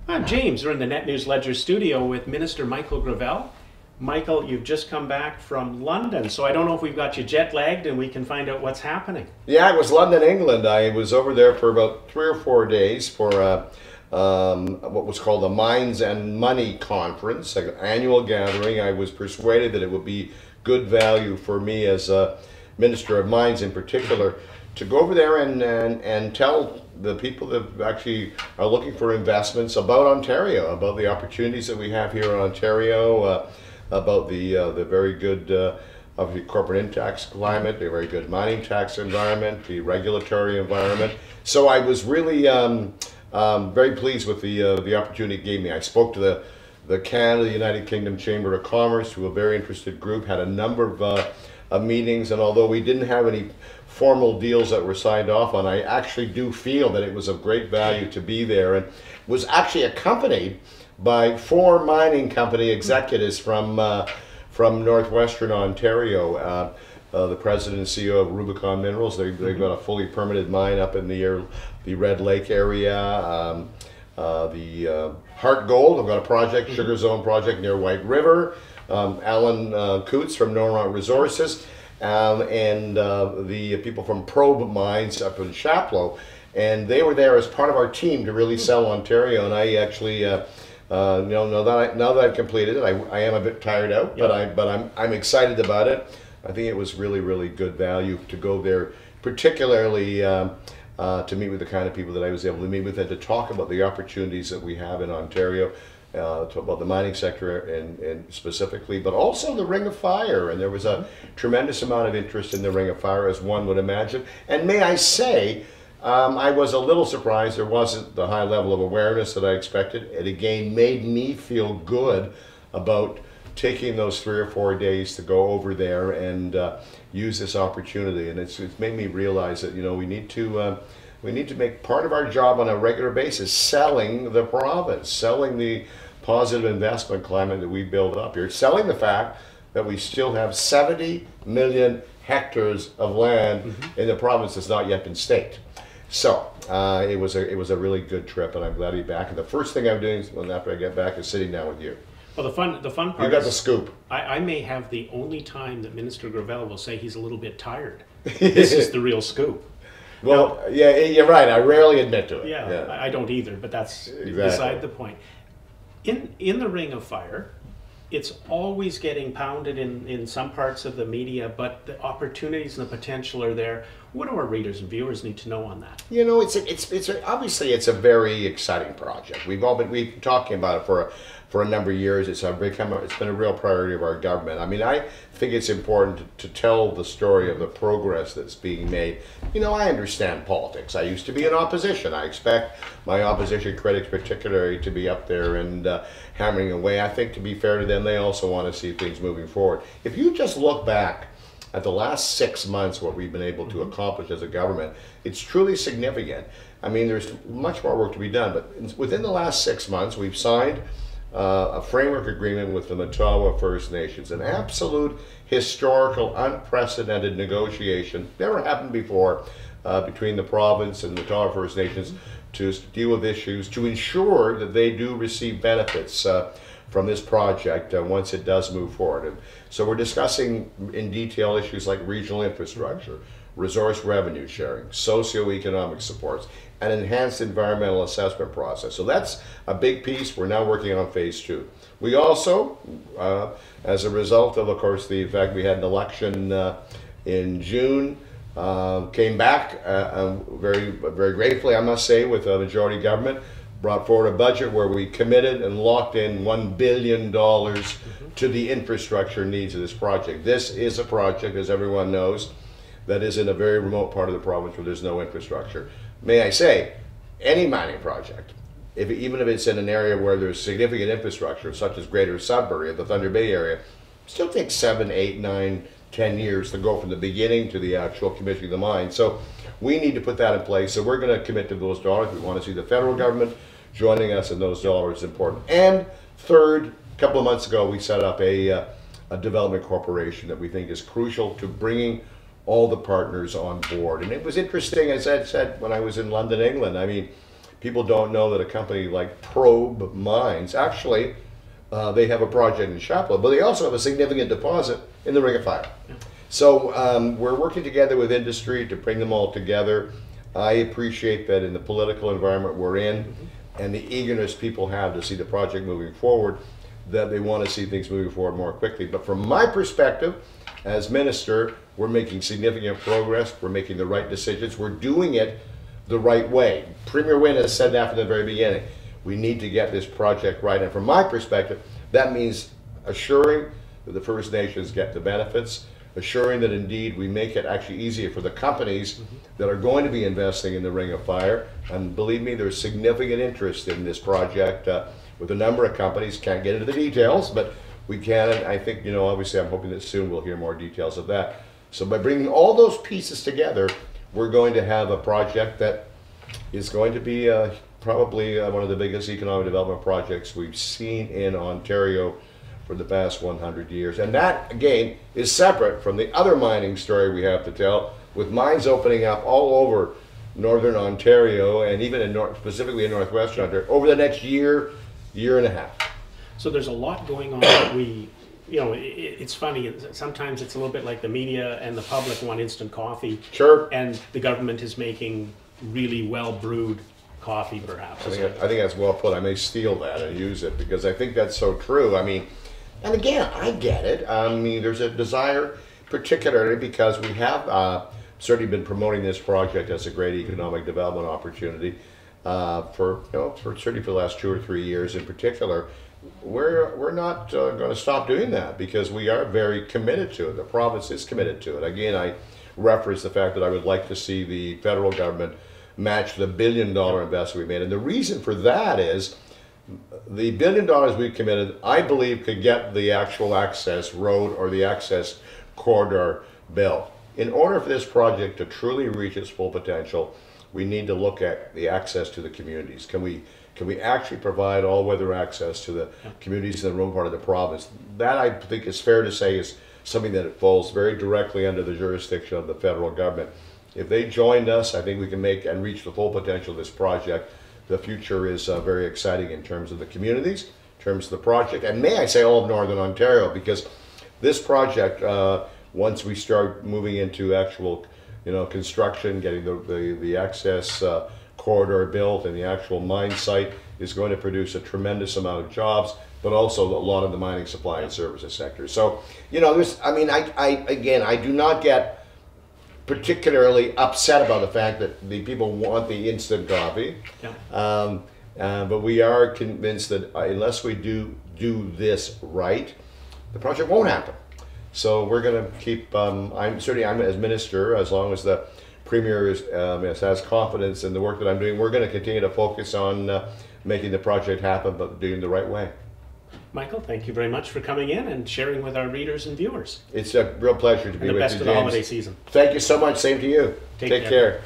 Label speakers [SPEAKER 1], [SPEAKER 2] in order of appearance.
[SPEAKER 1] I'm James. We're in the Net News Ledger studio with Minister Michael Gravel. Michael, you've just come back from London, so I don't know if we've got you jet lagged and we can find out what's happening.
[SPEAKER 2] Yeah, it was London, England. I was over there for about 3 or 4 days for what was called the Mines and Money Conference, an annual gathering. I was persuaded that it would be good value for me as a Minister of Mines in particular to go over there and tell the people that actually are looking for investments about Ontario, about the opportunities that we have here in Ontario, about the very good of the corporate tax climate, the very good mining tax environment, the regulatory environment. So I was really very pleased with the opportunity it gave me. I spoke to the Canada, United Kingdom Chamber of Commerce, to a very interested group, had a number of meetings, and although we didn't have any formal deals that were signed off on, I actually do feel that it was of great value to be there, and was actually accompanied by 4 mining company executives from northwestern Ontario. The president and CEO of Rubicon Minerals, they've got a fully permitted mine up in the Red Lake area. The Heart Gold, I've got a project, Sugar Zone project near White River. Alan Coots from Noront Resources, and the people from Probe Mines up in Chapleau, and they were there as part of our team to really sell Ontario. And I actually, now that I've completed it, I am a bit tired out,
[SPEAKER 1] Yep.
[SPEAKER 2] but I'm excited about it. I think it was really good value to go there, particularly to meet with the kind of people that I was able to meet with and to talk about the opportunities that we have in Ontario. Talk about the mining sector and specifically, but also the Ring of Fire. And there was a tremendous amount of interest in the Ring of Fire, as one would imagine. And may I say, I was a little surprised there wasn't the high level of awareness that I expected. It again made me feel good about taking those 3 or 4 days to go over there and use this opportunity. And it's made me realize that we need to make part of our job on a regular basis selling the province, selling the positive investment climate that we build up here, selling the fact that we still have 70 million hectares of land in the province that's not yet been staked. So it was a really good trip, and I'm glad to be back. And the first thing I'm doing after I get back is sitting down with you.
[SPEAKER 1] Well, the fun part
[SPEAKER 2] You got
[SPEAKER 1] is
[SPEAKER 2] the scoop.
[SPEAKER 1] I may have the only time that Minister Gravel will say he's a little bit tired. This is the real scoop.
[SPEAKER 2] Well, yeah, you're right. I rarely admit to it.
[SPEAKER 1] Yeah, I don't either, but that's
[SPEAKER 2] Exactly.
[SPEAKER 1] beside the point. In the Ring of Fire, it's always getting pounded in some parts of the media, but the opportunities and the potential are there. What do our readers and viewers need to know on that?
[SPEAKER 2] Obviously it's a very exciting project. We've been talking about it for a number of years. It's been a real priority of our government. I mean, I think it's important to tell the story of the progress that's being made. I understand politics. I used to be in opposition. I expect my opposition critics particularly to be up there and hammering away. I think, to be fair to them, they also want to see things moving forward. If you just look back at the last 6 months, what we've been able to accomplish as a government, it's truly significant. I mean, there's much more work to be done, but within the last 6 months, we've signed a framework agreement with the Matawa First Nations, an absolute historical, unprecedented negotiation, never happened before, between the province and the Matawa First Nations to deal with issues, to ensure that they do receive benefits from this project once it does move forward. And so we're discussing in detail issues like regional infrastructure, resource revenue sharing, socioeconomic supports, an enhanced environmental assessment process. So that's a big piece. We're now working on phase 2. We also, as a result of course, the fact we had an election in June, came back very gratefully, I must say, with a majority government, brought forward a budget where we committed and locked in $1 billion to the infrastructure needs of this project. This is a project, as everyone knows, that is in a very remote part of the province where there's no infrastructure. May I say, any mining project, even if it's in an area where there's significant infrastructure, such as Greater Sudbury or the Thunder Bay area, still takes 7, 8, 9, 10 years to go from the beginning to the actual commissioning of the mine. So we need to put that in place. So we're going to commit to those dollars. We want to see the federal government joining us in those dollars is important. And third, a couple of months ago, we set up a development corporation that we think is crucial to bringing all the partners on board. And it was interesting, as Ed said, when I was in London, England. I mean, people don't know that a company like Probe Mines, actually, they have a project in Chapleau, but they also have a significant deposit in the Ring of Fire.
[SPEAKER 1] Yeah.
[SPEAKER 2] So we're working together with industry to bring them all together. I appreciate that in the political environment we're in, and the eagerness people have to see the project moving forward, that they want to see things moving forward more quickly. But from my perspective, as minister, we're making significant progress. We're making the right decisions. We're doing it the right way. Premier Wynne has said that from the very beginning. We need to get this project right. And from my perspective, that means assuring that the First Nations get the benefits, assuring that indeed we make it actually easier for the companies that are going to be investing in the Ring of Fire. And believe me, there's significant interest in this project with a number of companies. Can't get into the details, but we can. And I think, obviously I'm hoping that soon we'll hear more details of that. So by bringing all those pieces together, we're going to have a project that is going to be probably one of the biggest economic development projects we've seen in Ontario for the past 100 years. And that, again, is separate from the other mining story we have to tell, with mines opening up all over northern Ontario and even specifically in northwestern Ontario over the next year and a half.
[SPEAKER 1] So there's a lot going on that it's funny, sometimes it's a little bit like the media and the public want instant coffee.
[SPEAKER 2] Sure.
[SPEAKER 1] And the government is making really well brewed coffee, perhaps.
[SPEAKER 2] I think that's well put. I may steal that and use it because I think that's so true. I mean, and again, I get it. I mean, there's a desire, particularly because we have certainly been promoting this project as a great economic development opportunity for certainly for the last 2 or 3 years in particular. We're not going to stop doing that because we are very committed to it. The province is committed to it. Again, I reference the fact that I would like to see the federal government match the $1 billion investment we made. And the reason for that is the $1 billion we've committed, I believe, could get the actual access road or the access corridor built. In order for this project to truly reach its full potential, we need to look at the access to the communities. Can we actually provide all-weather access to the communities in the rural part of the province? That, I think, is fair to say is something that falls very directly under the jurisdiction of the federal government. If they joined us, I think we can make and reach the full potential of this project. The future is very exciting in terms of the communities, in terms of the project, and may I say all of Northern Ontario, because this project, once we start moving into actual construction, getting the access corridor built and the actual mine site, is going to produce a tremendous amount of jobs, but also a lot of the mining supply and services sector. So, I do not get particularly upset about the fact that the people want the instant coffee. Yeah. But we are convinced that unless we do this right, the project won't happen. So we're going to keep, I'm as minister, as long as the Premier has confidence in the work that I'm doing, we're going to continue to focus on making the project happen, but doing it the right way.
[SPEAKER 1] Michael, thank you very much for coming in and sharing with our readers and viewers.
[SPEAKER 2] It's a real pleasure to be with you, James.
[SPEAKER 1] And the best of the holiday season.
[SPEAKER 2] Thank you so much. Same to you.
[SPEAKER 1] Take care.